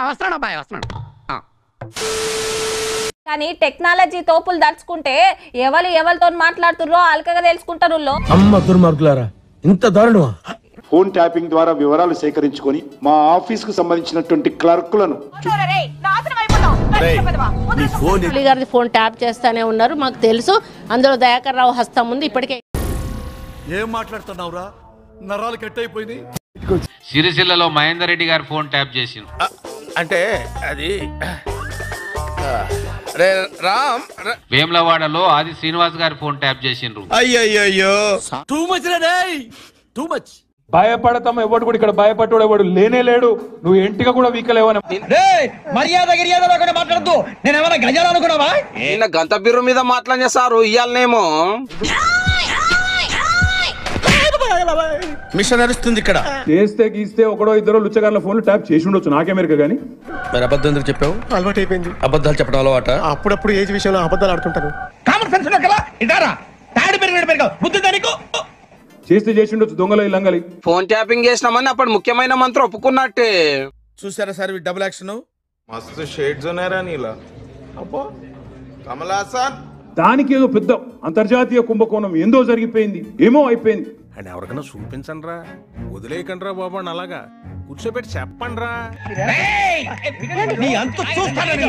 వస్తాను అబ్బాయి వస్తున్నాను. కానీ టెక్నాలజీ తోపులు దర్చుకుంటే ఎవరితో మాట్లాడుతుర్రో అల్కగా తెలుసుకుంటారు. అమ్మ దుర్మార్గులారా, ఇంత దారుణమా? ఫోన్ ట్యాపింగ్ ద్వారా వివరాలు సేకరించుకొని మా ఆఫీస్ కు సంబంధించినటువంటి క్లర్కులను గారి ఫోన్ ట్యాప్ చేస్తానే ఉన్నారు, మాకు తెలుసు. అందులో దయాకర్ రావు హస్తం ఉంది. ఇప్పటికే ఏం మాట్లాడుతున్నావురా? నరాలు కట్ అయిపోయింది. సిరిసిల్లలో మహేందర్ రెడ్డి గారి ఫోన్ ట్యాప్ చేసిండు. అంటే అది రామ్. వేములవాడలో ఆది శ్రీనివాస్ గారి ఫోన్ ట్యాప్ చేసిండ్రు. అయ్యయ్యో, టూ మచ్ రే, టూ మచ్. భయపడతాం, ఎవడు కూడా ఇక్కడ భయపడ్డాడు ఎవడు లేనే లేడు. నువ్వు ఎంటిగా కూడా వీకలేవని మర్యాద గిర్యాద మాట్లాడద్దు. నేను ఏమైనా గజాలు అనుకున్నావా? గంత బిర్రు మీద మాట్లాడేసారు ఇయ్యాలనేమో. మిషన్ నడుస్తుంది ఇక్కడ. చేస్తే గీస్తే ఒకడో ఇద్దరు లుచ్చగారుల ఫోన్లు ట్యాప్ చేసి ఉండొచ్చు, నాకేమెరక గానీ. మరి అబద్ధం ఎందుకు చెప్పావు? అలవాటు అయిపోయింది అబద్ధాలు చెప్పడం అలవాట. అప్పుడప్పుడు ఏజ్ విషయంలో అబద్ధాలు ఆడుతుంటారు. కామన్ సెన్స్ ఉన్నా కదా, ఇదారా తాడు పెరిగి బుద్ధి దానికి చేస్తే చేసి ఉండొచ్చు దొంగలు లంగలి. ఫోన్ ట్యాపింగ్ చేసినామని అప్పుడు ముఖ్యమైన మంత్రం ఒప్పుకున్నట్టే. చూసారా సార్ డబుల్ యాక్షన్? మస్తు షేడ్స్ ఉన్నారా నీలా? అబ్బో కమలాసన్. దానికి ఏదో పెద్ద అంతర్జాతీయ కుంభకోణం ఏందో జరిగిపోయింది, ఏమో అయిపోయింది. అండ్ ఎవరికైనా చూపించండి రా, వదిలేయకండి రా బాబు అని. అలాగా కూర్చోబెట్టి చెప్పండి రా. నీ అంత చూస్తాను.